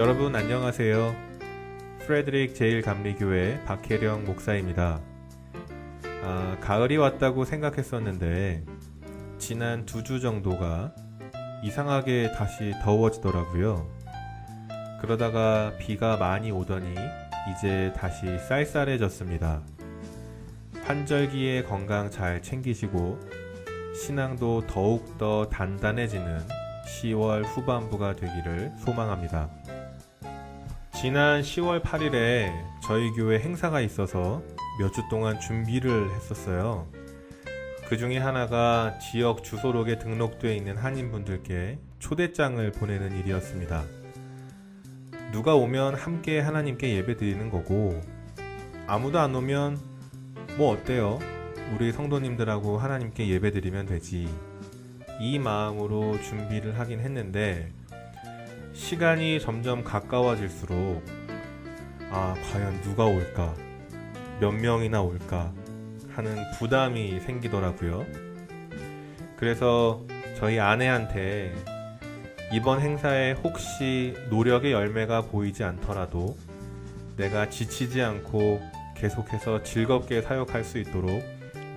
여러분 안녕하세요. 프레드릭 제1감리교회 박혜령 목사입니다. 가을이 왔다고 생각했었는데 지난 2주 정도가 이상하게 다시 더워지더라고요. 그러다가 비가 많이 오더니 이제 다시 쌀쌀해졌습니다. 환절기에 건강 잘 챙기시고 신앙도 더욱더 단단해지는 10월 후반부가 되기를 소망합니다. 지난 10월 8일에 저희 교회 행사가 있어서 몇 주 동안 준비를 했었어요. 그 중에 하나가 지역 주소록에 등록되어 있는 한인분들께 초대장을 보내는 일이었습니다. 누가 오면 함께 하나님께 예배 드리는 거고, 아무도 안 오면 뭐 어때요? 우리 성도님들하고 하나님께 예배 드리면 되지. 이 마음으로 준비를 하긴 했는데 시간이 점점 가까워질수록 과연 누가 올까? 몇 명이나 올까? 하는 부담이 생기더라고요. 그래서 저희 아내한테 이번 행사에 혹시 노력의 열매가 보이지 않더라도 내가 지치지 않고 계속해서 즐겁게 사역할 수 있도록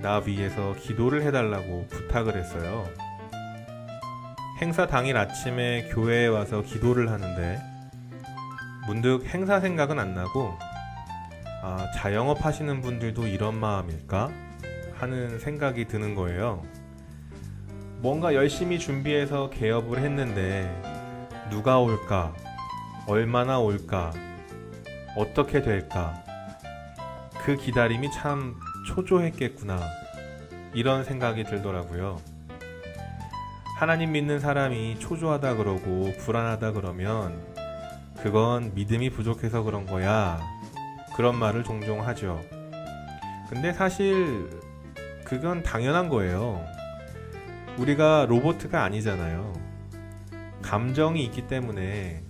나 위해서 기도를 해달라고 부탁을 했어요. 행사 당일 아침에 교회에 와서 기도를 하는데 문득 행사 생각은 안 나고 자영업 하시는 분들도 이런 마음일까? 하는 생각이 드는 거예요. 뭔가 열심히 준비해서 개업을 했는데 누가 올까? 얼마나 올까? 어떻게 될까? 그 기다림이 참 초조했겠구나. 이런 생각이 들더라고요. 하나님 믿는 사람이 초조하다 그러고 불안하다 그러면 그건 믿음이 부족해서 그런 거야. 그런 말을 종종 하죠. 근데 사실 그건 당연한 거예요. 우리가 로봇가 아니잖아요. 감정이 있기 때문에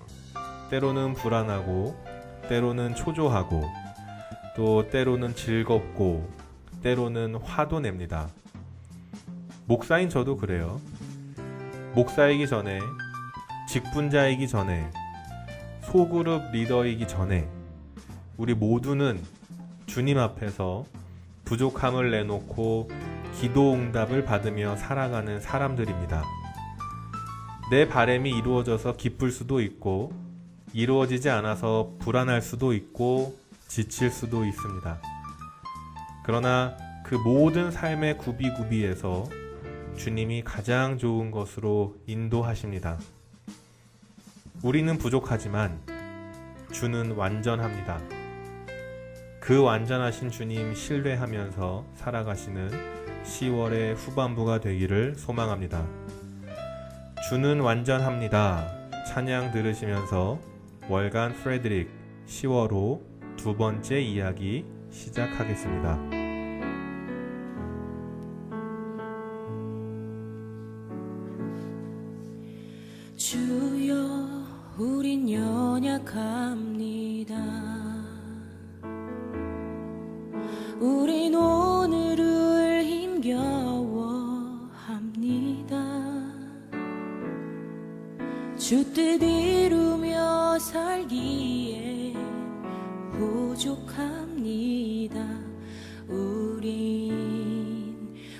때로는 불안하고 때로는 초조하고 또 때로는 즐겁고 때로는 화도 냅니다. 목사인 저도 그래요. 목사이기 전에, 직분자이기 전에, 소그룹 리더이기 전에 우리 모두는 주님 앞에서 부족함을 내놓고 기도 응답을 받으며 살아가는 사람들입니다. 내 바람이 이루어져서 기쁠 수도 있고 이루어지지 않아서 불안할 수도 있고 지칠 수도 있습니다. 그러나 그 모든 삶의 구비구비에서 주님이 가장 좋은 것으로 인도하십니다. 우리는 부족하지만 주는 완전합니다. 그 완전하신 주님 신뢰하면서 살아가시는 10월의 후반부가 되기를 소망합니다. 주는 완전합니다. 찬양 들으시면서 월간 프레드릭 10월호 두 번째 이야기 시작하겠습니다. 주여, 우린 연약합니다. 우린 오늘을 힘겨워합니다. 주 뜻 이루며 살기에 부족합니다.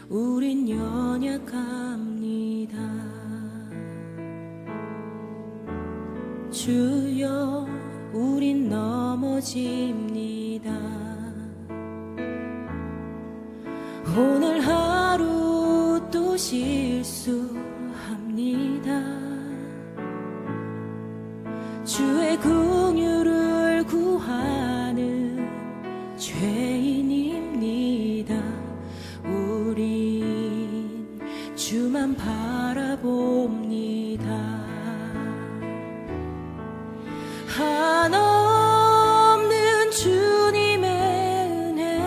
우린 연약합니다. 주여, 우린 넘어집니다. 오늘 하루 또 실수합니다. 주의 긍휼을 구하는 죄인입니다. 우린 주만 바라봅니다. 한없는 주님의 은혜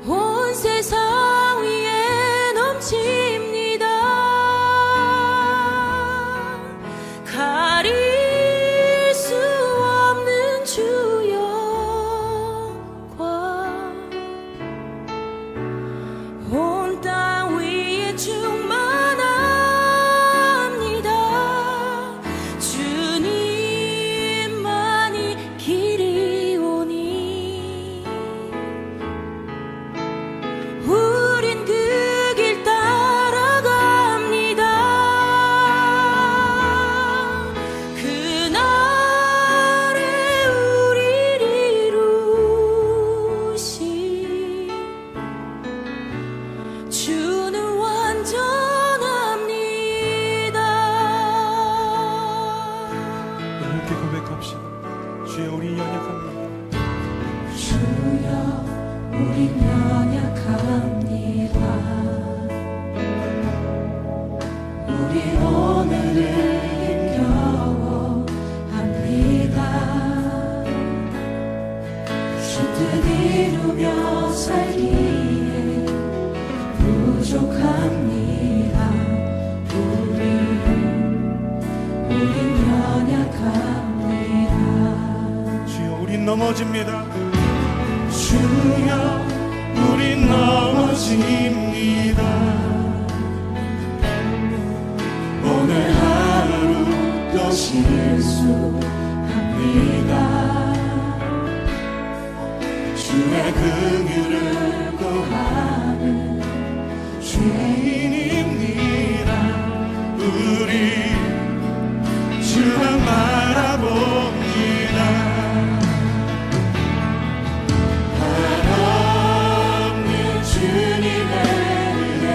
온 세상 위에 넘칩니다. 가릴 수 없는 주 영광 온 땅 위에 충만합니다. 우린 연약합니다. 우리 오늘을 힘겨워합니다. 주 뜻 이루며 살기에 부족합니다. 우린 연약합니다. 주여 우린 넘어집니다. 주여 우린 넘어집니다. 오늘 하루 또 실수합니다. 주의 긍휼을 구하는 죄인입니다. 우리 주만 바라봅니다. 한없는 주님의 은혜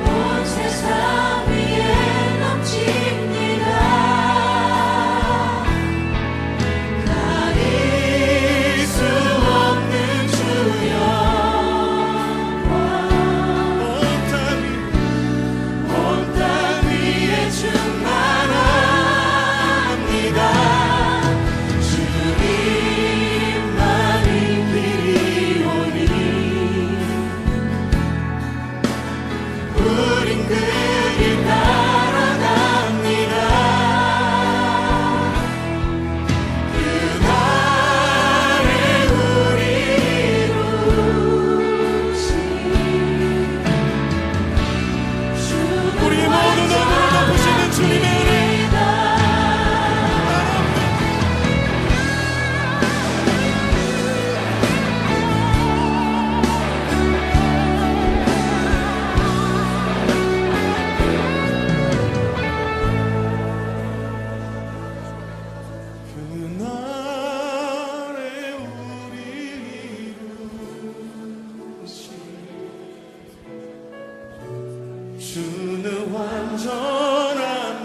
온 세상 위에 넘칩니다. 가릴 수 없는 주여 온 땅 위에 충만합니다. 주님만이 길이 오니 우린 그 길 따라갑니다. 그날에 우리 이루신 우리 모두 너무를 덮으시는 주님의 은혜 그날에 우리 이루신 주는 완전합니다.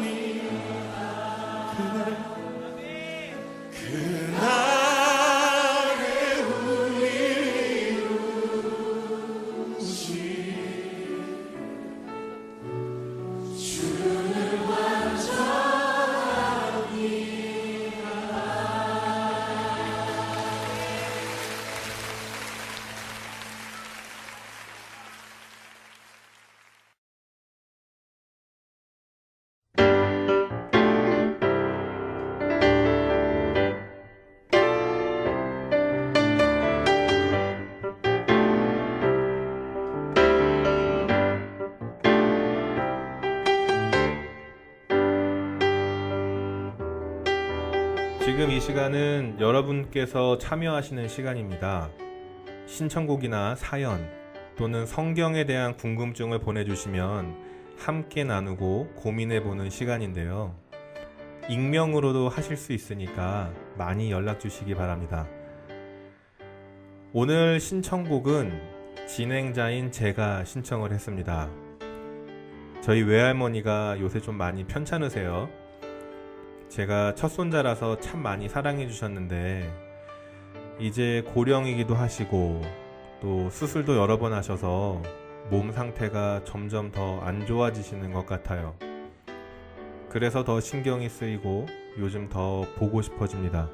그날에 우리 이루신 주는 지금 이 시간은 여러분께서 참여하시는 시간입니다. 신청곡이나 사연 또는 성경에 대한 궁금증을 보내주시면 함께 나누고 고민해보는 시간인데요. 익명으로도 하실 수 있으니까 많이 연락 주시기 바랍니다. 오늘 신청곡은 진행자인 제가 신청을 했습니다. 저희 외할머니가 요새 좀 많이 편찮으세요. 제가 첫손자라서 참 많이 사랑해 주셨는데 이제 고령이기도 하시고 또 수술도 여러 번 하셔서 몸 상태가 점점 더 안 좋아지시는 것 같아요. 그래서 더 신경이 쓰이고 요즘 더 보고 싶어집니다.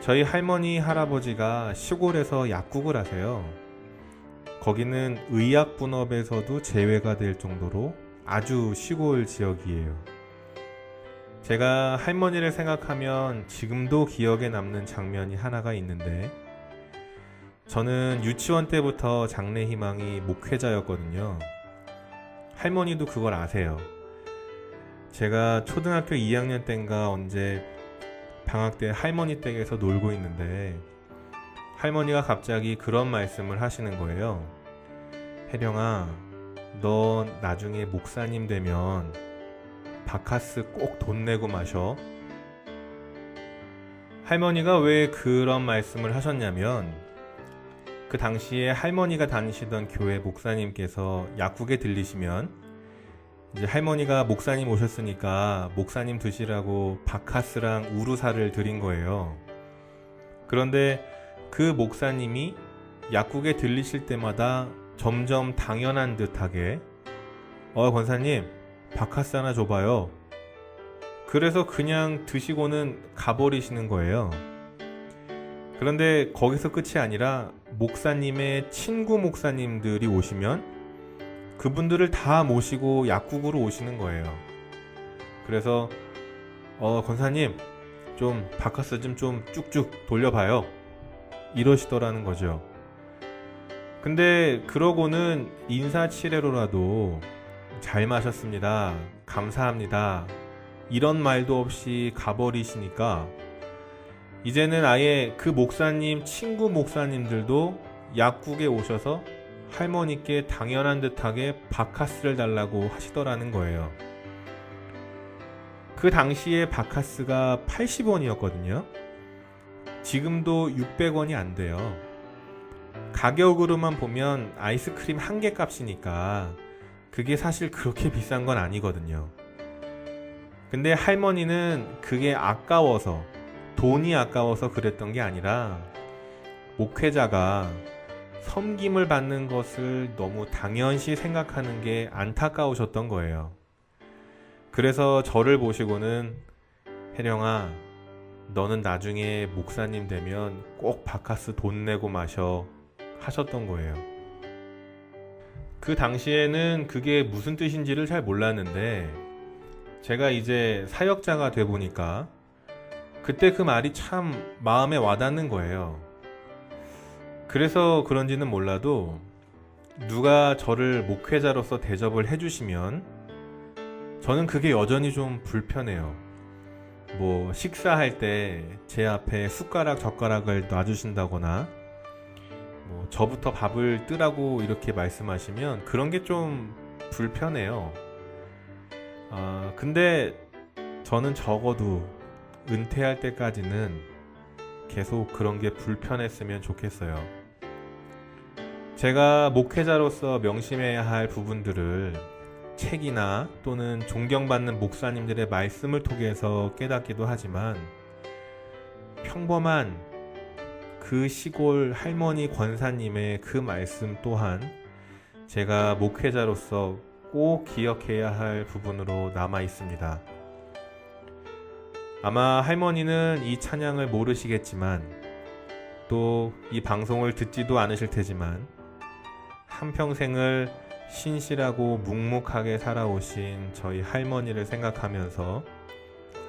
저희 할머니, 할아버지가 시골에서 약국을 하세요. 거기는 의약분업에서도 제외가 될 정도로 아주 시골 지역이에요. 제가 할머니를 생각하면 지금도 기억에 남는 장면이 하나가 있는데, 저는 유치원 때부터 장래희망이 목회자였거든요. 할머니도 그걸 아세요. 제가 초등학교 2학년 때인가 언제 방학 때 할머니 댁에서 놀고 있는데 할머니가 갑자기 그런 말씀을 하시는 거예요. 혜령아, 너 나중에 목사님 되면 바카스 꼭 돈 내고 마셔. 할머니가 왜 그런 말씀을 하셨냐면, 그 당시에 할머니가 다니시던 교회 목사님께서 약국에 들리시면 이제 할머니가 목사님 오셨으니까 목사님 드시라고 바카스랑 우루사를 드린 거예요. 그런데 그 목사님이 약국에 들리실 때마다 점점 당연한 듯하게 권사님 바카스 하나 줘봐요. 그래서 그냥 드시고는 가버리시는 거예요. 그런데 거기서 끝이 아니라 목사님의 친구 목사님들이 오시면 그분들을 다 모시고 약국으로 오시는 거예요. 그래서 권사님 좀 바카스 좀 쭉쭉 돌려봐요, 이러시더라는 거죠. 근데 그러고는 인사치레로라도 잘 마셨습니다, 감사합니다, 이런 말도 없이 가버리시니까 이제는 아예 그 목사님 친구 목사님들도 약국에 오셔서 할머니께 당연한 듯하게 바카스를 달라고 하시더라는 거예요. 그 당시에 바카스가 80원이었거든요. 지금도 600원이 안 돼요. 가격으로만 보면 아이스크림 한 개 값이니까 그게 사실 그렇게 비싼 건 아니거든요. 근데 할머니는 그게 아까워서, 돈이 아까워서 그랬던 게 아니라 목회자가 섬김을 받는 것을 너무 당연시 생각하는 게 안타까우셨던 거예요. 그래서 저를 보시고는 혜령아, 너는 나중에 목사님 되면 꼭 바카스 돈 내고 마셔 하셨던 거예요. 그 당시에는 그게 무슨 뜻인지를 잘 몰랐는데 제가 이제 사역자가 돼 보니까 그때 그 말이 참 마음에 와닿는 거예요. 그래서 그런지는 몰라도 누가 저를 목회자로서 대접을 해주시면 저는 그게 여전히 좀 불편해요. 뭐 식사할 때 제 앞에 숟가락 젓가락을 놔주신다거나 뭐 저부터 밥을 뜨라고 이렇게 말씀하시면 그런 게 좀 불편해요. 근데 저는 적어도 은퇴할 때까지는 계속 그런 게 불편했으면 좋겠어요. 제가 목회자로서 명심해야 할 부분들을 책이나 또는 존경받는 목사님들의 말씀을 통해서 깨닫기도 하지만 평범한 그 시골 할머니 권사님의 그 말씀 또한 제가 목회자로서 꼭 기억해야 할 부분으로 남아 있습니다. 아마 할머니는 이 찬양을 모르시겠지만 또 이 방송을 듣지도 않으실 테지만 한평생을 신실하고 묵묵하게 살아오신 저희 할머니를 생각하면서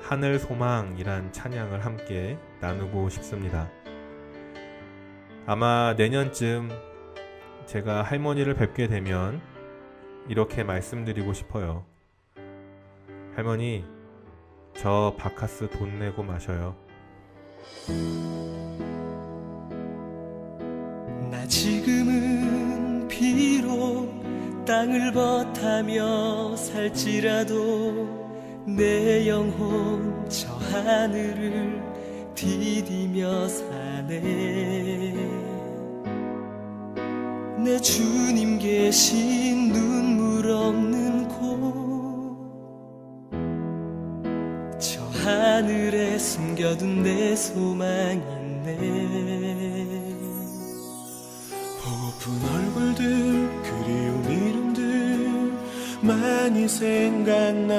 하늘 소망이란 찬양을 함께 나누고 싶습니다. 아마 내년쯤 제가 할머니를 뵙게 되면 이렇게 말씀드리고 싶어요. 할머니, 저 바카스 돈 내고 마셔요. 나 지금은 비록 땅을 버타며 살지라도 내 영혼 저 하늘을 디디며 사네. 내 주님 계신 눈물 없는 곳 저 하늘에 숨겨둔 내 소망 있네. 보고픈 얼굴들 그리운 이름들 많이 생각나.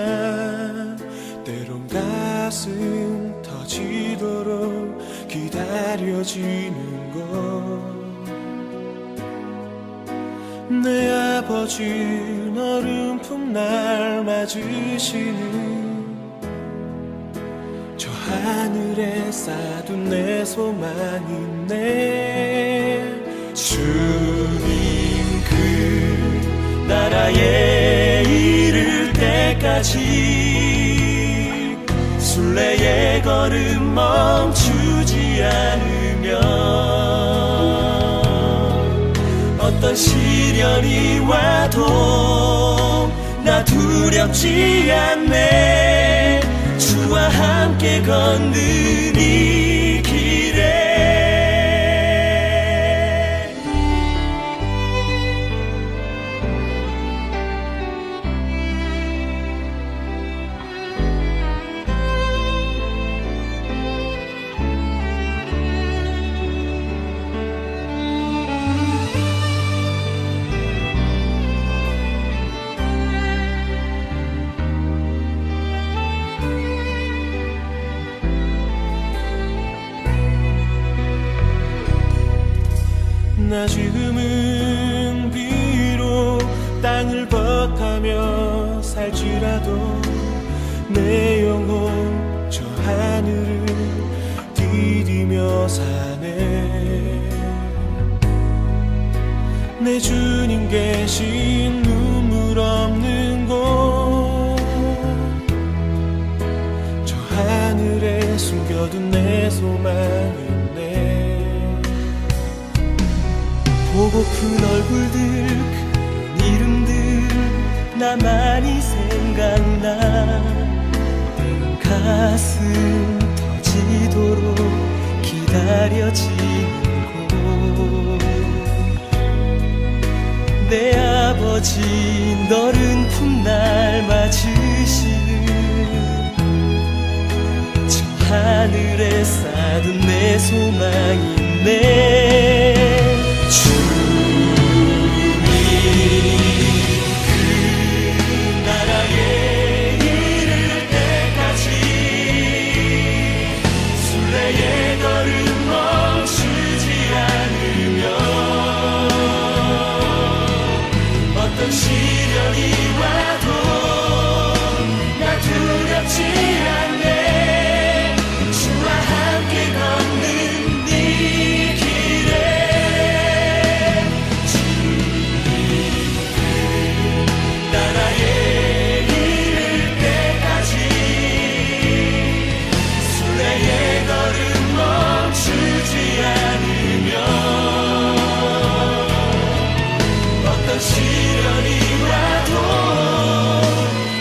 때론 가슴 터지도록 기다려지는 것. 내 아버지 얼음품 날 맞으시는 저 하늘에 쌓둔 내 소망이네. 주님 그 나라에 이를 때까지 순례의 걸음 멈추지 않으면 어떤 시련이 와도 나 두렵지 않네. 주와 함께 걷는 이 길에 나 지금은 비록 땅을 벗하며 살지라도 내 영혼 저 하늘을 디디며 사네. 내 주님 계신 눈물 없는 곳, 저 하늘에 숨겨둔 내 소망이네. 보고픈 얼굴들, 그 이름들 나만이 생각나. 가슴 터지도록 기다려지는 곳, 내 아버지 너른 풋날 맞으시는 저 하늘에 쌓은 내 소망이네. 주님 그 나라에 이를 때까지 순례의 걸음 멈추지 않으며 어떤 시련이 와도 나 두렵지 않네. 주와 함께 걷는 이 길에 주님 그 나라에 이를 때까지 순례의 걸음 멈추지 않으며 어떤 시련이 와도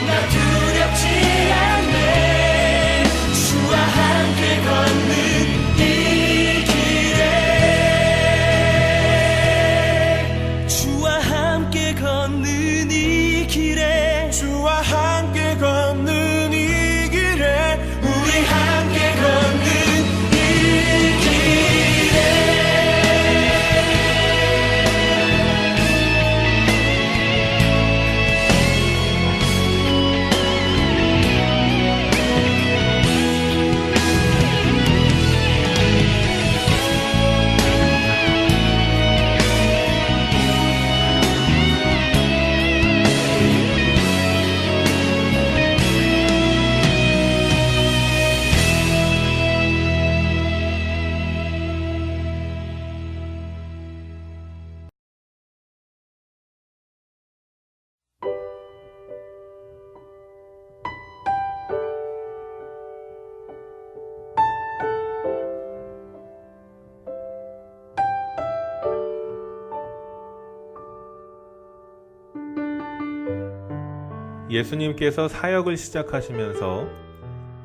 나 두렵지 않네. 주와 함께 걷는 이 길에 주와 함께 걷는 이 길에 주와 함께 걷는 이 길에 우리 함께 걷는 이 길에 예수님께서 사역을 시작하시면서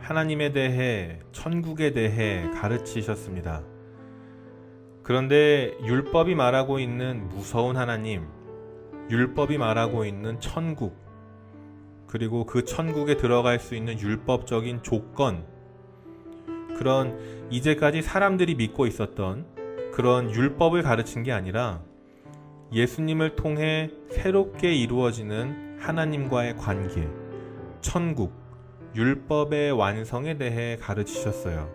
하나님에 대해, 천국에 대해 가르치셨습니다. 그런데 율법이 말하고 있는 무서운 하나님, 율법이 말하고 있는 천국, 그리고 그 천국에 들어갈 수 있는 율법적인 조건, 그런 이제까지 사람들이 믿고 있었던 그런 율법을 가르친 게 아니라 예수님을 통해 새롭게 이루어지는 하나님과의 관계, 천국, 율법의 완성에 대해 가르치셨어요.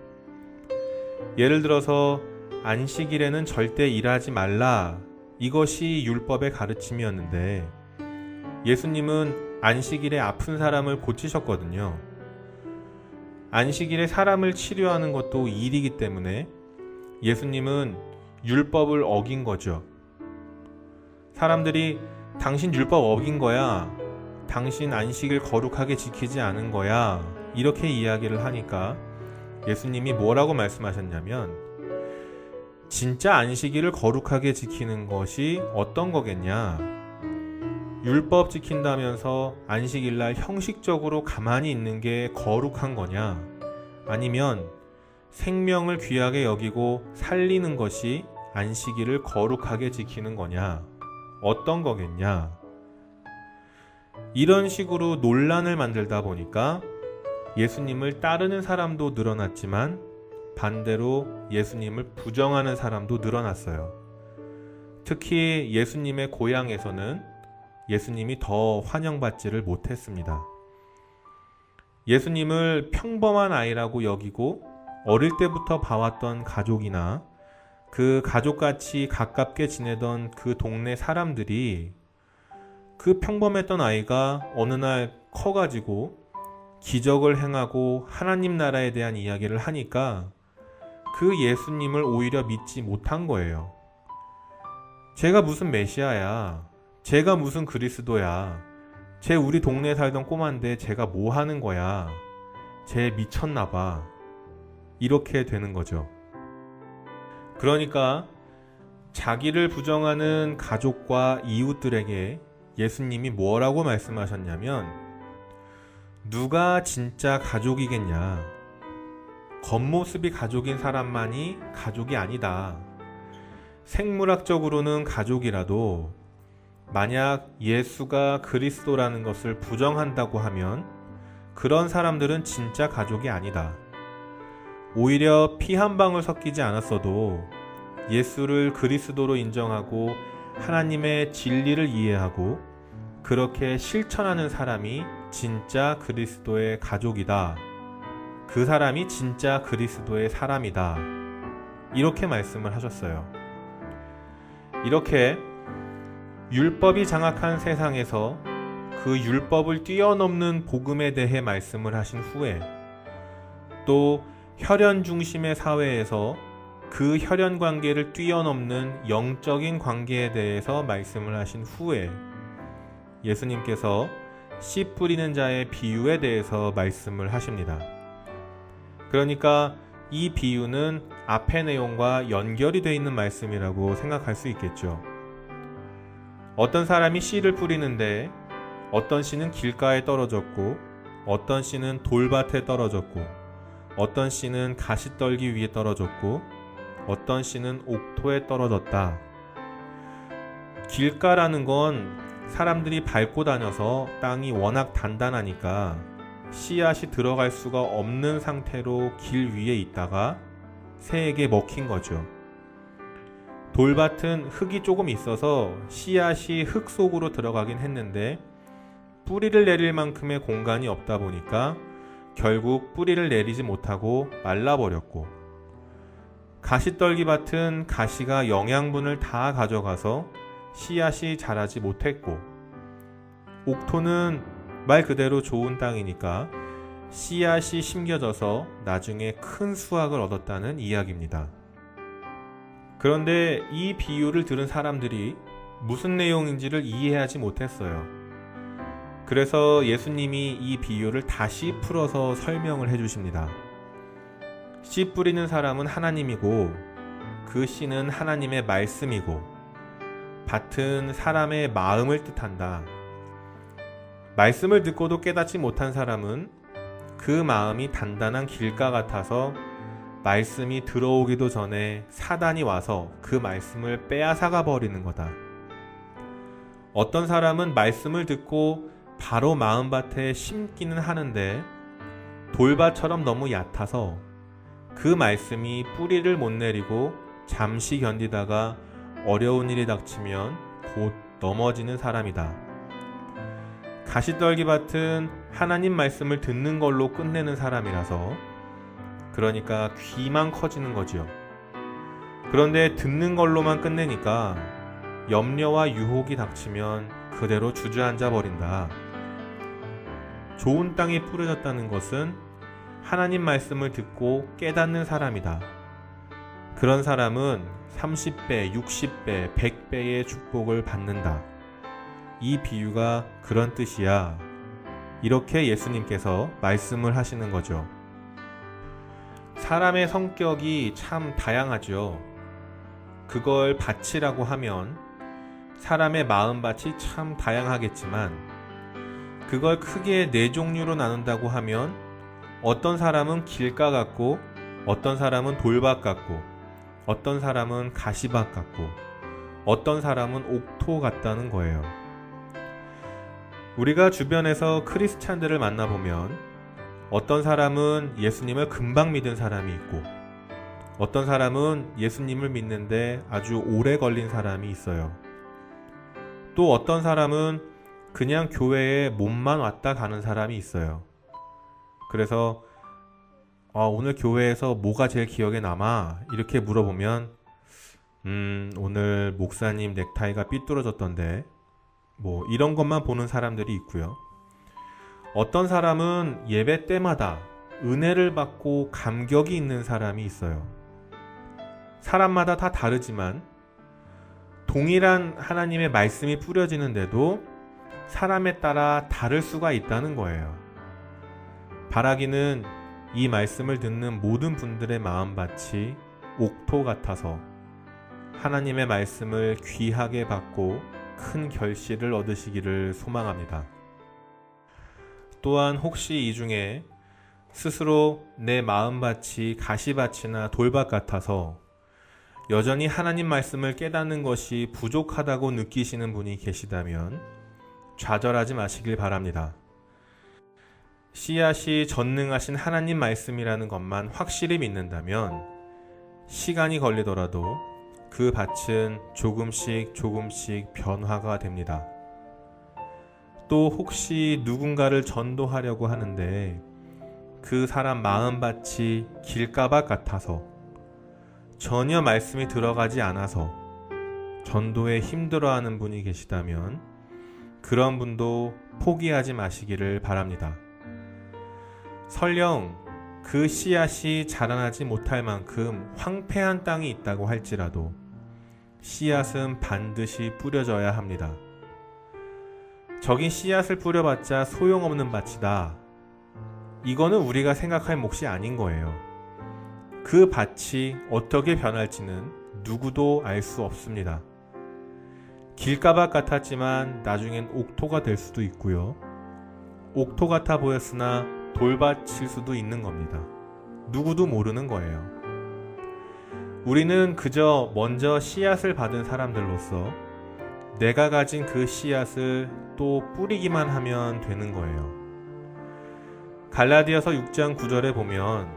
예를 들어서 안식일에는 절대 일하지 말라, 이것이 율법의 가르침이었는데 예수님은 안식일에 아픈 사람을 고치셨거든요. 안식일에 사람을 치료하는 것도 일이기 때문에 예수님은 율법을 어긴 거죠. 사람들이 당신 율법 어긴 거야, 당신 안식일 거룩하게 지키지 않은 거야, 이렇게 이야기를 하니까 예수님이 뭐라고 말씀하셨냐면, 진짜 안식일을 거룩하게 지키는 것이 어떤 거겠냐, 율법 지킨다면서 안식일날 형식적으로 가만히 있는 게 거룩한 거냐, 아니면 생명을 귀하게 여기고 살리는 것이 안식일을 거룩하게 지키는 거냐, 어떤 거겠냐. 이런 식으로 논란을 만들다 보니까 예수님을 따르는 사람도 늘어났지만 반대로 예수님을 부정하는 사람도 늘어났어요. 특히 예수님의 고향에서는 예수님이 더 환영받지를 못했습니다. 예수님을 평범한 아이라고 여기고 어릴 때부터 봐왔던 가족이나 그 가족같이 가깝게 지내던 그 동네 사람들이 그 평범했던 아이가 어느 날 커가지고 기적을 행하고 하나님 나라에 대한 이야기를 하니까 그 예수님을 오히려 믿지 못한 거예요. 제가 무슨 메시아야? 제가 무슨 그리스도야? 쟤 우리 동네에 살던 꼬마인데 제가 뭐 하는 거야? 쟤 미쳤나 봐. 이렇게 되는 거죠. 그러니까 자기를 부정하는 가족과 이웃들에게 예수님이 뭐라고 말씀하셨냐면, 누가 진짜 가족이겠냐? 겉모습이 가족인 사람만이 가족이 아니다. 생물학적으로는 가족이라도 만약 예수가 그리스도라는 것을 부정한다고 하면 그런 사람들은 진짜 가족이 아니다. 오히려 피 한 방울 섞이지 않았어도 예수를 그리스도로 인정하고 하나님의 진리를 이해하고 그렇게 실천하는 사람이 진짜 그리스도의 가족이다. 그 사람이 진짜 그리스도의 사람이다. 이렇게 말씀을 하셨어요. 이렇게 율법이 장악한 세상에서 그 율법을 뛰어넘는 복음에 대해 말씀을 하신 후에, 또 혈연 중심의 사회에서 그 혈연 관계를 뛰어넘는 영적인 관계에 대해서 말씀을 하신 후에 예수님께서 씨 뿌리는 자의 비유에 대해서 말씀을 하십니다. 그러니까 이 비유는 앞의 내용과 연결이 되어 있는 말씀이라고 생각할 수 있겠죠. 어떤 사람이 씨를 뿌리는데 어떤 씨는 길가에 떨어졌고 어떤 씨는 돌밭에 떨어졌고 어떤 씨는 가시떨기 위에 떨어졌고 어떤 씨는 옥토에 떨어졌다. 길가라는 건 사람들이 밟고 다녀서 땅이 워낙 단단하니까 씨앗이 들어갈 수가 없는 상태로 길 위에 있다가 새에게 먹힌 거죠. 돌밭은 흙이 조금 있어서 씨앗이 흙 속으로 들어가긴 했는데 뿌리를 내릴 만큼의 공간이 없다 보니까 결국 뿌리를 내리지 못하고 말라버렸고, 가시떨기밭은 가시가 영양분을 다 가져가서 씨앗이 자라지 못했고, 옥토는 말 그대로 좋은 땅이니까 씨앗이 심겨져서 나중에 큰 수확을 얻었다는 이야기입니다. 그런데 이 비유를 들은 사람들이 무슨 내용인지를 이해하지 못했어요. 그래서 예수님이 이 비유를 다시 풀어서 설명을 해주십니다. 씨 뿌리는 사람은 하나님이고 그 씨는 하나님의 말씀이고 밭은 사람의 마음을 뜻한다. 말씀을 듣고도 깨닫지 못한 사람은 그 마음이 단단한 길가 같아서 말씀이 들어오기도 전에 사단이 와서 그 말씀을 빼앗아가 버리는 거다. 어떤 사람은 말씀을 듣고 바로 마음밭에 심기는 하는데 돌밭처럼 너무 얕아서 그 말씀이 뿌리를 못 내리고 잠시 견디다가 어려운 일이 닥치면 곧 넘어지는 사람이다. 가시떨기밭은 하나님 말씀을 듣는 걸로 끝내는 사람이라서, 그러니까 귀만 커지는 거지요. 그런데 듣는 걸로만 끝내니까 염려와 유혹이 닥치면 그대로 주저앉아 버린다. 좋은 땅에 뿌려졌다는 것은 하나님 말씀을 듣고 깨닫는 사람이다. 그런 사람은 30배, 60배, 100배의 축복을 받는다. 이 비유가 그런 뜻이야. 이렇게 예수님께서 말씀을 하시는 거죠. 사람의 성격이 참 다양하죠. 그걸 밭이라고 하면 사람의 마음밭이 참 다양하겠지만, 그걸 크게 네 종류로 나눈다고 하면 어떤 사람은 길가 같고 어떤 사람은 돌밭 같고 어떤 사람은 가시밭 같고 어떤 사람은 옥토 같다는 거예요. 우리가 주변에서 크리스찬들을 만나보면 어떤 사람은 예수님을 금방 믿은 사람이 있고 어떤 사람은 예수님을 믿는데 아주 오래 걸린 사람이 있어요. 또 어떤 사람은 그냥 교회에 몸만 왔다 가는 사람이 있어요. 그래서 오늘 교회에서 뭐가 제일 기억에 남아? 이렇게 물어보면 오늘 목사님 넥타이가 삐뚤어졌던데, 뭐 이런 것만 보는 사람들이 있고요. 어떤 사람은 예배 때마다 은혜를 받고 감격이 있는 사람이 있어요. 사람마다 다 다르지만 동일한 하나님의 말씀이 뿌려지는데도 사람에 따라 다를 수가 있다는 거예요. 바라기는 이 말씀을 듣는 모든 분들의 마음밭이 옥토 같아서 하나님의 말씀을 귀하게 받고 큰 결실을 얻으시기를 소망합니다. 또한 혹시 이 중에 스스로 내 마음밭이 가시밭이나 돌밭 같아서 여전히 하나님 말씀을 깨닫는 것이 부족하다고 느끼시는 분이 계시다면 좌절하지 마시길 바랍니다. 씨앗이 전능하신 하나님 말씀이라는 것만 확실히 믿는다면 시간이 걸리더라도 그 밭은 조금씩 변화가 됩니다. 또 혹시 누군가를 전도하려고 하는데 그 사람 마음밭이 길가밭 같아서 전혀 말씀이 들어가지 않아서 전도에 힘들어하는 분이 계시다면 그런 분도 포기하지 마시기를 바랍니다. 설령 그 씨앗이 자라나지 못할 만큼 황폐한 땅이 있다고 할지라도 씨앗은 반드시 뿌려져야 합니다. 저긴 씨앗을 뿌려봤자 소용없는 밭이다. 이거는 우리가 생각할 몫이 아닌 거예요. 그 밭이 어떻게 변할지는 누구도 알 수 없습니다. 길가밭 같았지만 나중엔 옥토가 될 수도 있고요. 옥토 같아 보였으나 돌밭일 수도 있는 겁니다. 누구도 모르는 거예요. 우리는 그저 먼저 씨앗을 받은 사람들로서 내가 가진 그 씨앗을 또 뿌리기만 하면 되는 거예요. 갈라디아서 6장 9절에 보면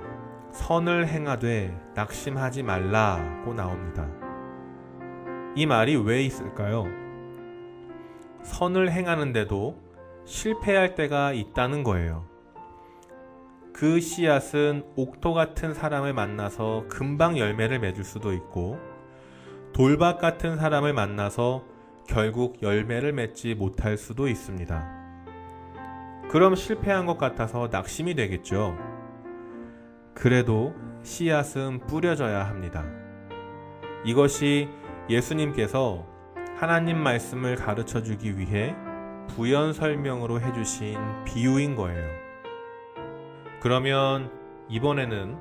선을 행하되 낙심하지 말라고 나옵니다. 이 말이 왜 있을까요? 선을 행하는데도 실패할 때가 있다는 거예요. 그 씨앗은 옥토 같은 사람을 만나서 금방 열매를 맺을 수도 있고 돌밭 같은 사람을 만나서 결국 열매를 맺지 못할 수도 있습니다. 그럼 실패한 것 같아서 낙심이 되겠죠. 그래도 씨앗은 뿌려져야 합니다. 이것이 예수님께서 하나님 말씀을 가르쳐 주기 위해 부연 설명으로 해주신 비유인 거예요. 그러면 이번에는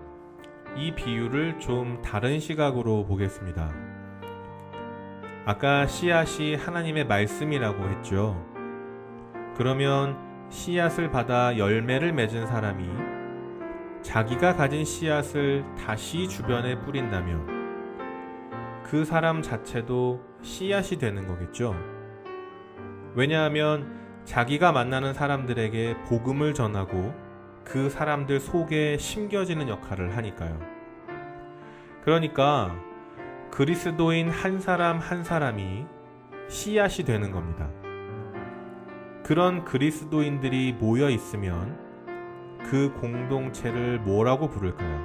이 비유를 좀 다른 시각으로 보겠습니다. 아까 씨앗이 하나님의 말씀이라고 했죠. 그러면 씨앗을 받아 열매를 맺은 사람이 자기가 가진 씨앗을 다시 주변에 뿌린다면 그 사람 자체도 씨앗이 되는 거겠죠. 왜냐하면 자기가 만나는 사람들에게 복음을 전하고 그 사람들 속에 심겨지는 역할을 하니까요. 그러니까 그리스도인 한 사람 한 사람이 씨앗이 되는 겁니다. 그런 그리스도인들이 모여 있으면 그 공동체를 뭐라고 부를까요?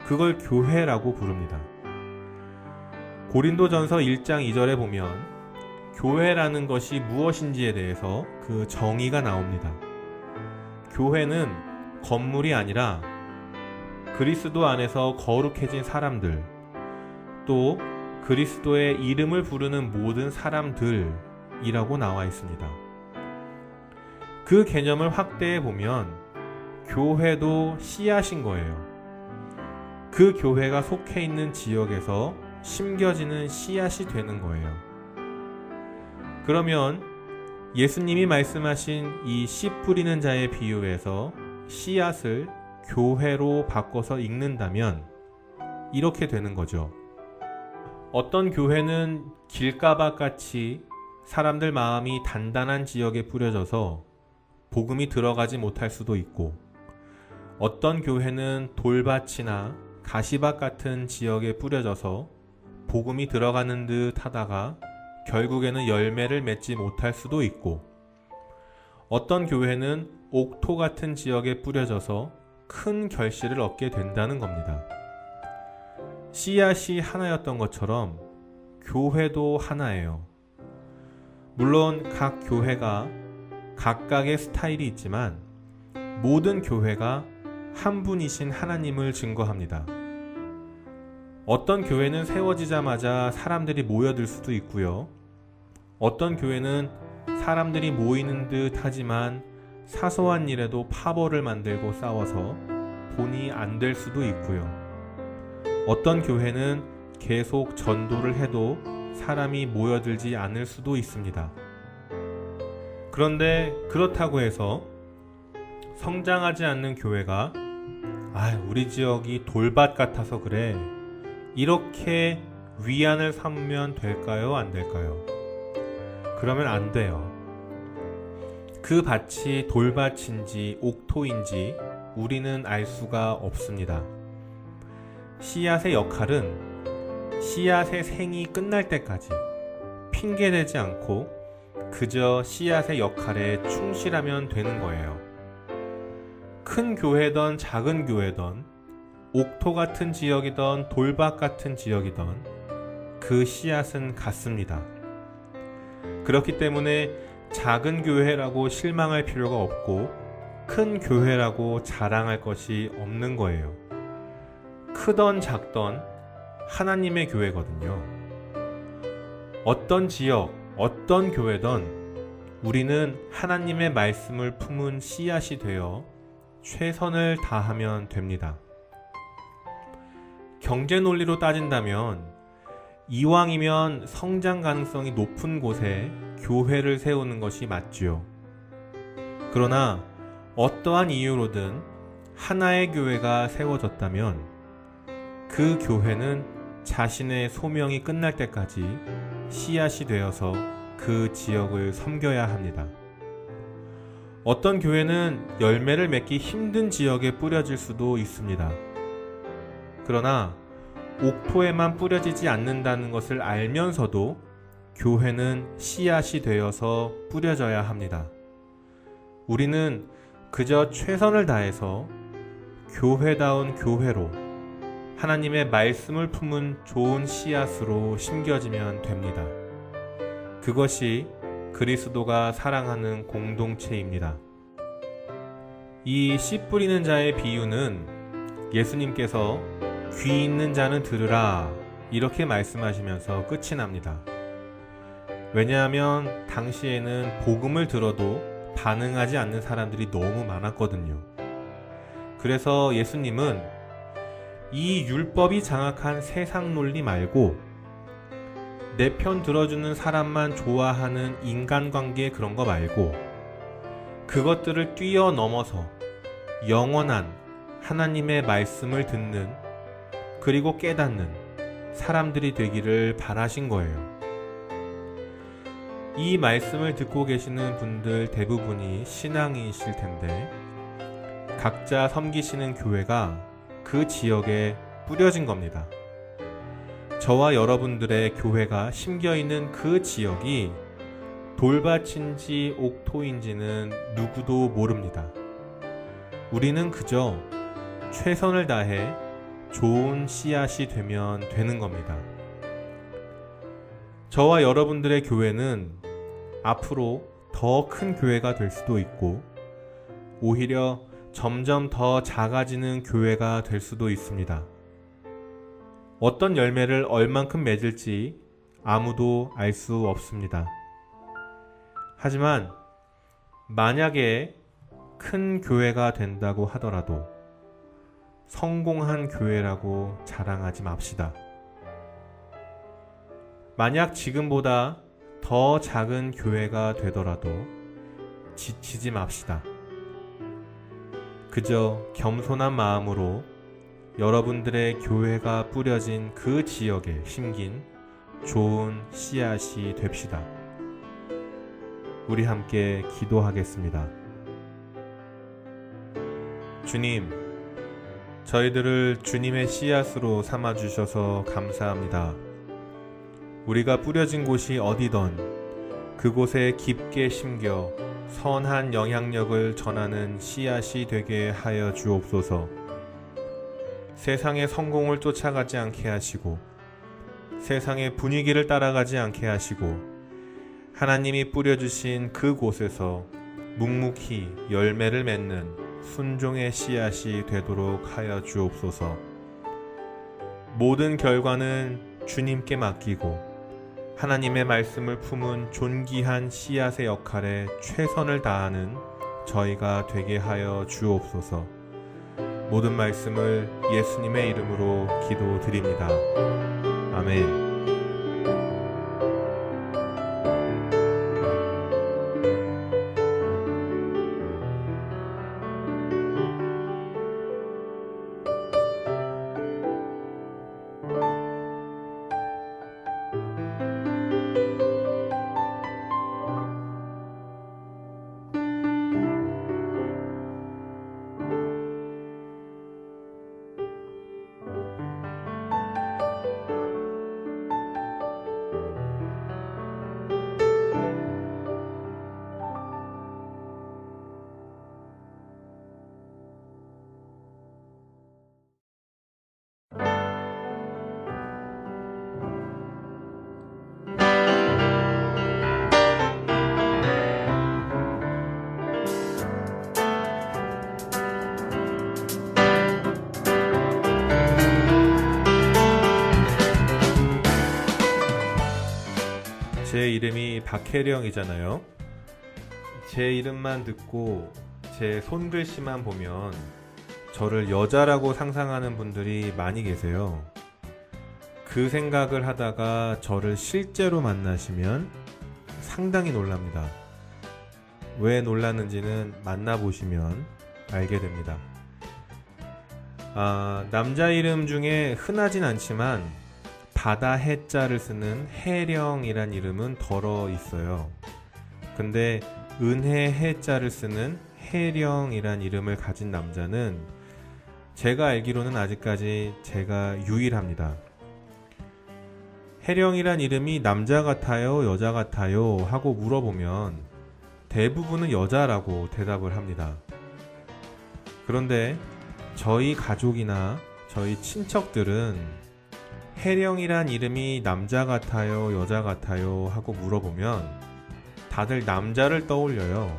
그걸 교회라고 부릅니다. 고린도전서 1장 2절에 보면 교회라는 것이 무엇인지에 대해서 그 정의가 나옵니다. 교회는 건물이 아니라 그리스도 안에서 거룩해진 사람들, 또 그리스도의 이름을 부르는 모든 사람들이라고 나와 있습니다. 그 개념을 확대해 보면 교회도 씨앗인 거예요. 그 교회가 속해 있는 지역에서 심겨지는 씨앗이 되는 거예요. 그러면 예수님이 말씀하신 이 씨 뿌리는 자의 비유에서 씨앗을 교회로 바꿔서 읽는다면 이렇게 되는 거죠. 어떤 교회는 길가밭 같이 사람들 마음이 단단한 지역에 뿌려져서 복음이 들어가지 못할 수도 있고, 어떤 교회는 돌밭이나 가시밭 같은 지역에 뿌려져서 복음이 들어가는 듯 하다가 결국에는 열매를 맺지 못할 수도 있고, 어떤 교회는 옥토 같은 지역에 뿌려져서 큰 결실을 얻게 된다는 겁니다. 씨앗이 하나였던 것처럼 교회도 하나예요. 물론 각 교회가 각각의 스타일이 있지만 모든 교회가 한 분이신 하나님을 증거합니다. 어떤 교회는 세워지자마자 사람들이 모여들 수도 있고요. 어떤 교회는 사람들이 모이는 듯 하지만 사소한 일에도 파벌을 만들고 싸워서 본이 안 될 수도 있고요. 어떤 교회는 계속 전도를 해도 사람이 모여들지 않을 수도 있습니다. 그런데 그렇다고 해서 성장하지 않는 교회가 우리 지역이 돌밭 같아서 그래, 이렇게 위안을 삼으면 될까요? 안 될까요? 그러면 안 돼요. 그 밭이 돌밭인지 옥토인지 우리는 알 수가 없습니다. 씨앗의 역할은 씨앗의 생이 끝날 때까지 핑계대지 않고 그저 씨앗의 역할에 충실하면 되는 거예요. 큰 교회든 작은 교회든 옥토 같은 지역이든 돌밭 같은 지역이든 그 씨앗은 같습니다. 그렇기 때문에 작은 교회라고 실망할 필요가 없고 큰 교회라고 자랑할 것이 없는 거예요. 크던 작던 하나님의 교회거든요. 어떤 지역, 어떤 교회든 우리는 하나님의 말씀을 품은 씨앗이 되어 최선을 다하면 됩니다. 경제 논리로 따진다면 이왕이면 성장 가능성이 높은 곳에 교회를 세우는 것이 맞지요. 그러나 어떠한 이유로든 하나의 교회가 세워졌다면 그 교회는 자신의 소명이 끝날 때까지 씨앗이 되어서 그 지역을 섬겨야 합니다. 어떤 교회는 열매를 맺기 힘든 지역에 뿌려질 수도 있습니다. 그러나 옥토에만 뿌려지지 않는다는 것을 알면서도 교회는 씨앗이 되어서 뿌려져야 합니다. 우리는 그저 최선을 다해서 교회다운 교회로 하나님의 말씀을 품은 좋은 씨앗으로 심겨지면 됩니다. 그것이 그리스도가 사랑하는 공동체입니다. 이 씨 뿌리는 자의 비유는 예수님께서 귀 있는 자는 들으라 이렇게 말씀하시면서 끝이 납니다. 왜냐하면 당시에는 복음을 들어도 반응하지 않는 사람들이 너무 많았거든요. 그래서 예수님은 이 율법이 장악한 세상 논리 말고 내 편 들어주는 사람만 좋아하는 인간관계 그런 거 말고 그것들을 뛰어넘어서 영원한 하나님의 말씀을 듣는 그리고 깨닫는 사람들이 되기를 바라신 거예요. 이 말씀을 듣고 계시는 분들 대부분이 신앙이실 텐데 각자 섬기시는 교회가 그 지역에 뿌려진 겁니다. 저와 여러분들의 교회가 심겨있는 그 지역이 돌밭인지 옥토인지는 누구도 모릅니다. 우리는 그저 최선을 다해 좋은 씨앗이 되면 되는 겁니다. 저와 여러분들의 교회는 앞으로 더 큰 교회가 될 수도 있고 오히려 점점 더 작아지는 교회가 될 수도 있습니다. 어떤 열매를 얼만큼 맺을지 아무도 알 수 없습니다. 하지만 만약에 큰 교회가 된다고 하더라도 성공한 교회라고 자랑하지 맙시다. 만약 지금보다 더 작은 교회가 되더라도 지치지 맙시다. 그저 겸손한 마음으로 여러분들의 교회가 뿌려진 그 지역에 심긴 좋은 씨앗이 됩시다. 우리 함께 기도하겠습니다. 주님, 저희들을 주님의 씨앗으로 삼아주셔서 감사합니다. 우리가 뿌려진 곳이 어디든 그곳에 깊게 심겨 선한 영향력을 전하는 씨앗이 되게 하여 주옵소서. 세상의 성공을 쫓아가지 않게 하시고 세상의 분위기를 따라가지 않게 하시고 하나님이 뿌려주신 그곳에서 묵묵히 열매를 맺는 순종의 씨앗이 되도록 하여 주옵소서. 모든 결과는 주님께 맡기고 하나님의 말씀을 품은 존귀한 씨앗의 역할에 최선을 다하는 저희가 되게 하여 주옵소서. 모든 말씀을 예수님의 이름으로 기도드립니다. 아멘. 제 이름이 박혜령이잖아요. 제 이름만 듣고 제 손글씨만 보면 저를 여자라고 상상하는 분들이 많이 계세요. 그 생각을 하다가 저를 실제로 만나시면 상당히 놀랍니다. 왜 놀랐는지는 만나보시면 알게 됩니다. 남자 이름 중에 흔하진 않지만 바다 해자를 쓰는 혜령이란 이름은 덜어 있어요. 근데 은혜 해자를 쓰는 혜령이란 이름을 가진 남자는 제가 알기로는 아직까지 제가 유일합니다. 혜령이란 이름이 남자 같아요, 여자 같아요 하고 물어보면 대부분은 여자라고 대답을 합니다. 그런데 저희 가족이나 저희 친척들은 혜령이란 이름이 남자 같아요, 여자 같아요 하고 물어보면 다들 남자를 떠올려요.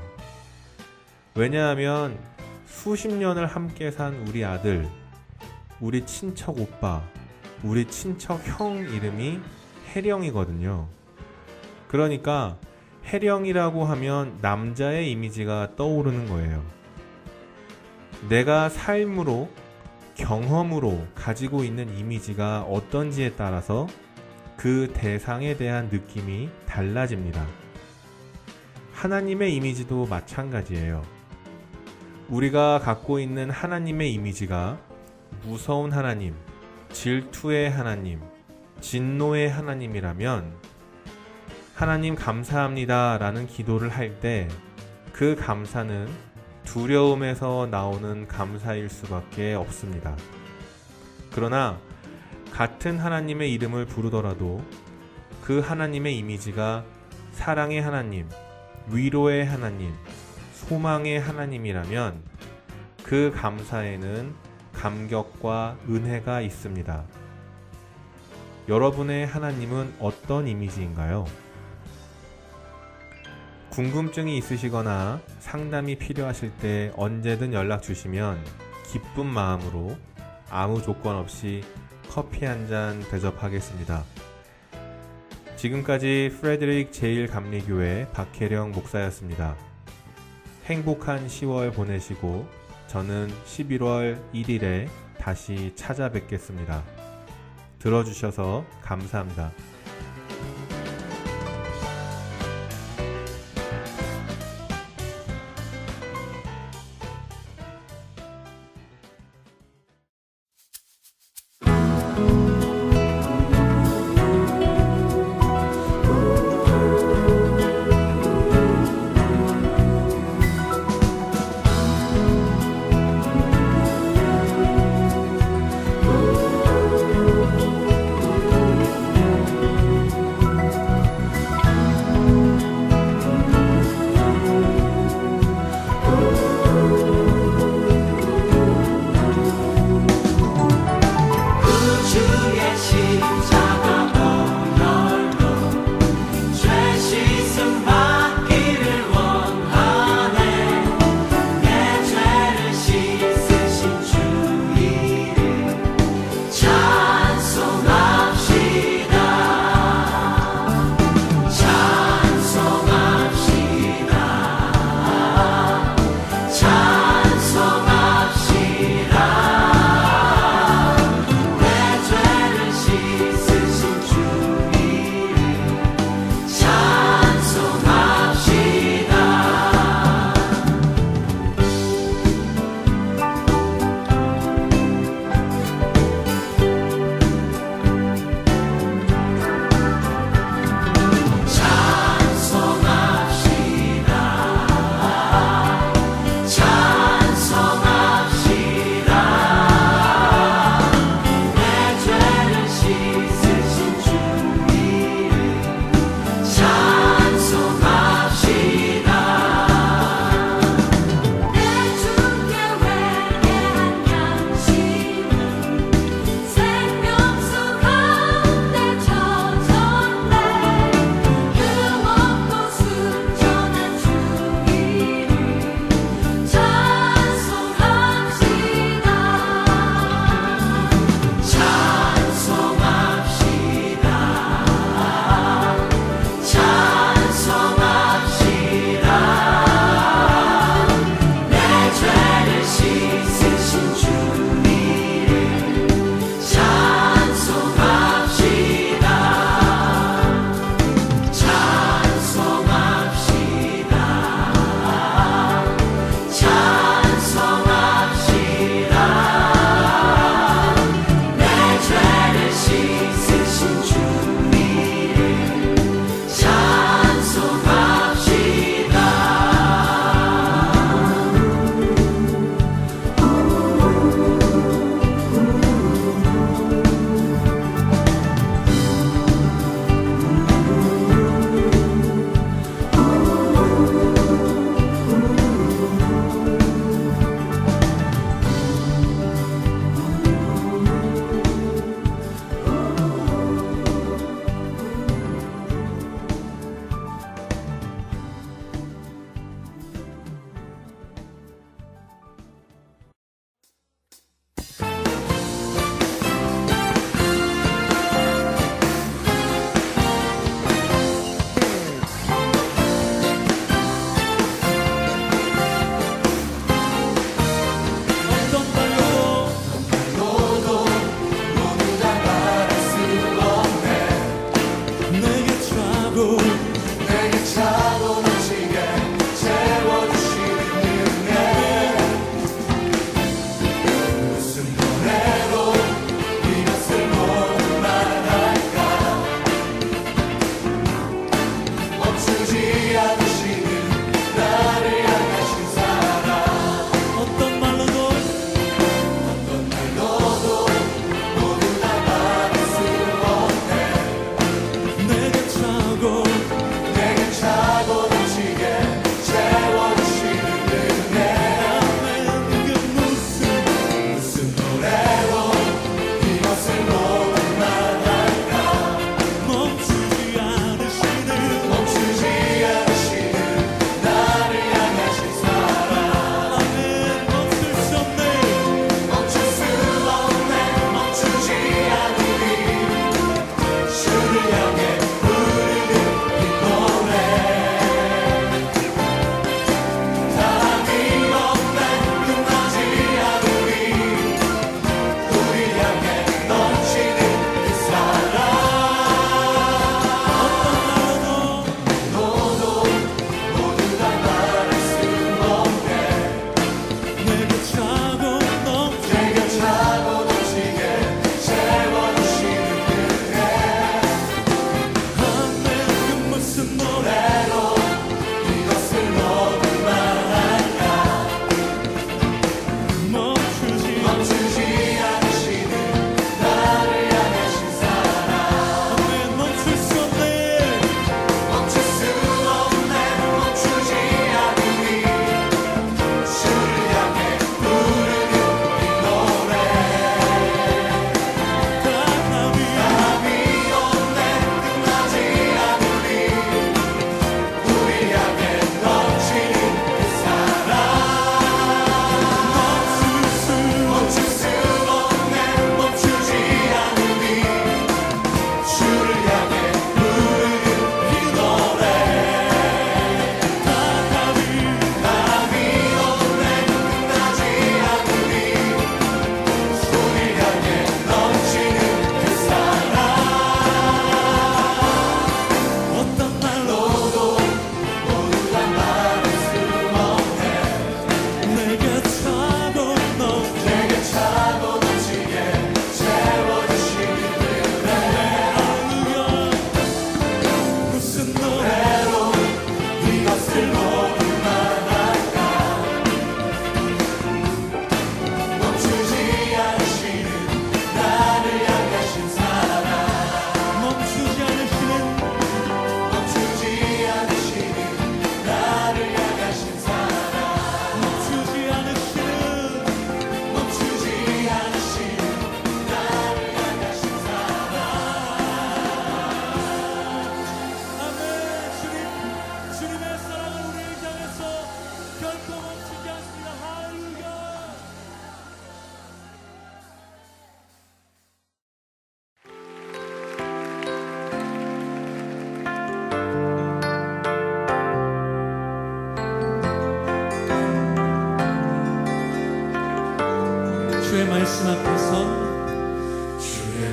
왜냐하면 수십 년을 함께 산 우리 아들, 우리 친척 오빠, 우리 친척 형 이름이 혜령이거든요. 그러니까 혜령이라고 하면 남자의 이미지가 떠오르는 거예요. 내가 삶으로 경험으로 가지고 있는 이미지가 어떤지에 따라서 그 대상에 대한 느낌이 달라집니다. 하나님의 이미지도 마찬가지예요. 우리가 갖고 있는 하나님의 이미지가 무서운 하나님, 질투의 하나님, 진노의 하나님이라면 하나님 감사합니다 라는 기도를 할 때 그 감사는 두려움에서 나오는 감사일 수밖에 없습니다. 그러나 같은 하나님의 이름을 부르더라도 그 하나님의 이미지가 사랑의 하나님, 위로의 하나님, 소망의 하나님이라면 그 감사에는 감격과 은혜가 있습니다. 여러분의 하나님은 어떤 이미지인가요? 궁금증이 있으시거나 상담이 필요하실 때 언제든 연락 주시면 기쁜 마음으로 아무 조건 없이 커피 한 잔 대접하겠습니다. 지금까지 프레드릭 제1감리교회 박혜령 목사였습니다. 행복한 10월 보내시고 저는 11월 1일에 다시 찾아뵙겠습니다. 들어주셔서 감사합니다.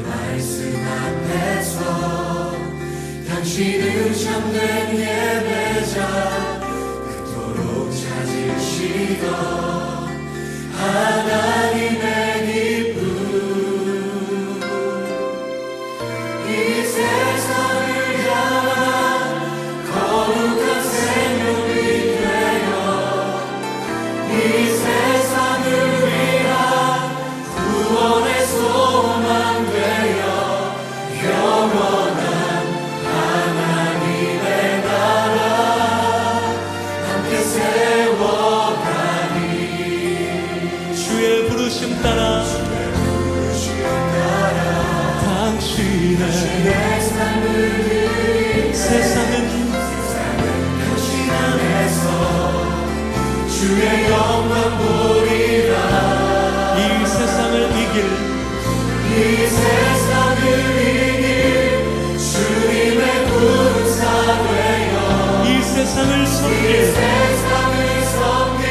말씀 앞에서 당신은 참된 예배자 그토록 찾으시던 하나님의 기쁨 이 세상을 향한 거룩한 생명이 되어 이 세상을 위한 구원의 소망 되어 영원한 하나님의 나라 함께 세워가니 주의 부르심 따라 당신의 삶을 세상은 당신 안에서 주의 영광 보리라 이 세상을 이길 이 세상을 이길 주님의 군사 되어 이 세상을 이 섬길 세상을 섬길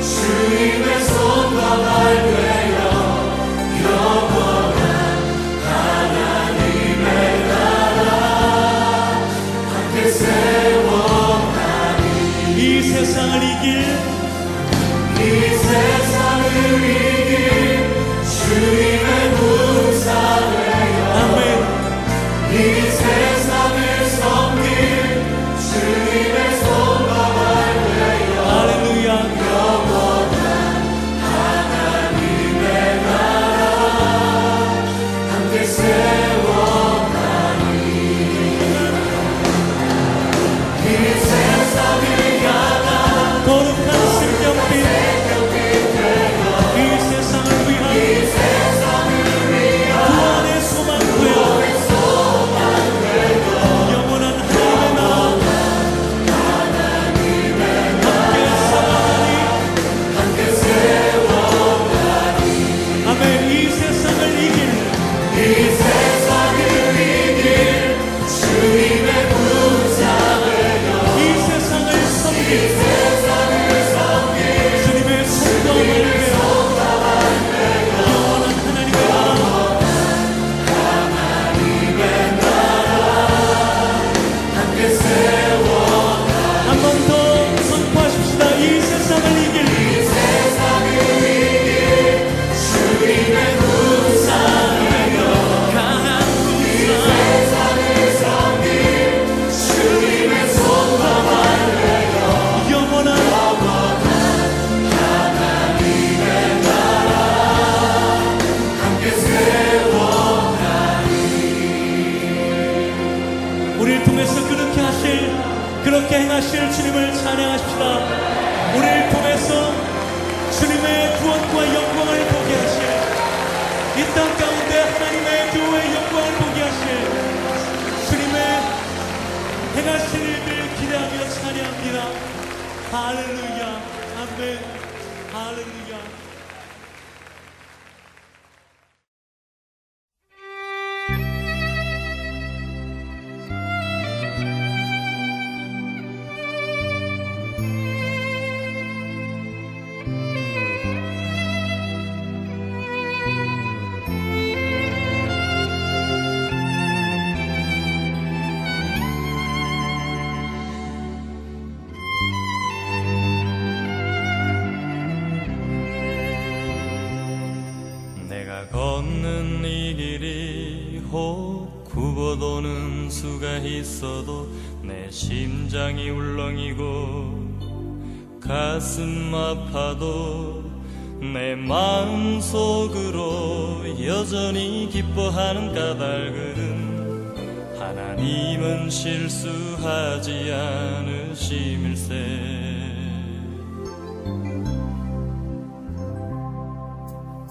주님의 손과 발 되어 영원한 하나님의 나라 함께 세워가니 이 세상을 이길 이 세상을 이길 주님의 군사 되어 아멘 이 세상을 섬길 주님의 손과 발 되어 할렐루야 영원한 하나님의 나라 함께 세워가니 이 세상을 향한 거룩한 생명빛 이 세상을 위한 구원의 소망 되어 영원한 하나님의 나라 함께 세워가니 아멘 이 세상을 이길 이 세상을 이길 주님의 군사 되어 이 세상을 섬길 세상을 섬길 주님의 손과 되어 영원한 하나님의 나라 함께 세워 한 번 더 선포하십시다. 이 세상을 이길 이 세상을 이길 주님의 군사 되어 강한 세상을 섬길 주님의 손과 발 되어 영원한 하나님의 나라 함께 세워가니 우리를 통해서 그렇게 행하실 주님을 찬양하십시다. 우리를 통해서 주님의 구원과 영광을 보게 하실 이 땅 가운데 하나님의 교회의 영광을 보게 하실 주님의 행하실 일을 기대하며 찬양합니다. 할렐루야 아멘 할렐루야. 내가 걷는 이 길이 혹 굽어도는 수가 있어도 내 심장이 울렁이고 가슴 아파도 내 마음속으로 여전히 기뻐하는 까닭은 하나님은 실수하지 않으심일세.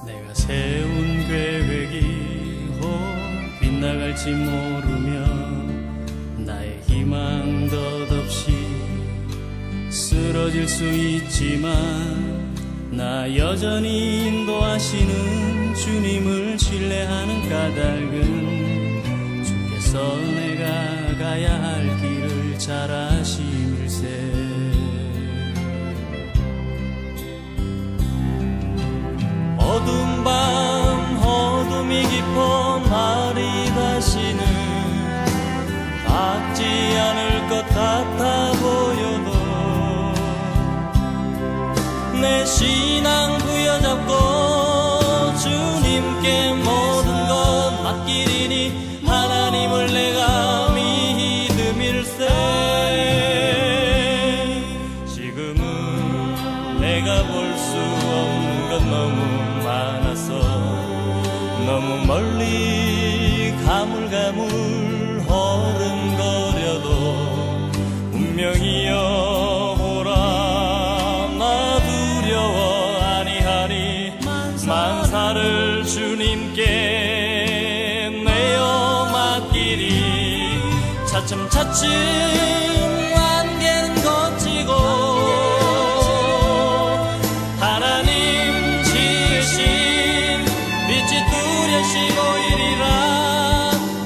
내가 세운 계획이 혹 빗나갈지 모르며 나의 희망 덧없이 쓰러질 수 있지만 나 여전히 인도하시는 주님을 신뢰하는 까닭은 주께서 내가 가야 할 길을 잘 아심일세. 어둠 밤 어둠이 깊어 날이 다시는 닿지 않을 것 같아 보여도 내 신앙 부여잡고 주님께 모든 것 맡기리니 하나님을 내가 믿음일세. 지금은 내가 볼 수 없는 것 너무 많아서 너무 멀리 가물가물 흐름거려도 운명이여 보라 나 두려워 아니하리. 만사를 주님께 내어 맡기리. 차츰차츰 안개는 걷히고 하나님 지으신 빛이 뚜렷이 보이리라.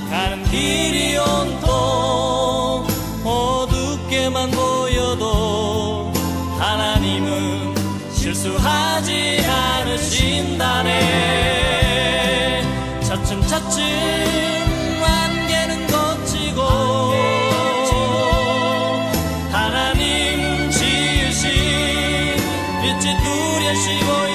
가는 길이 온통 어둡게만 보여도 하나님은 실수하지 않으신다네. 차츰차츰 안개는 걷히고 하나님 지으신 빛이 뚜렷이 보이리라.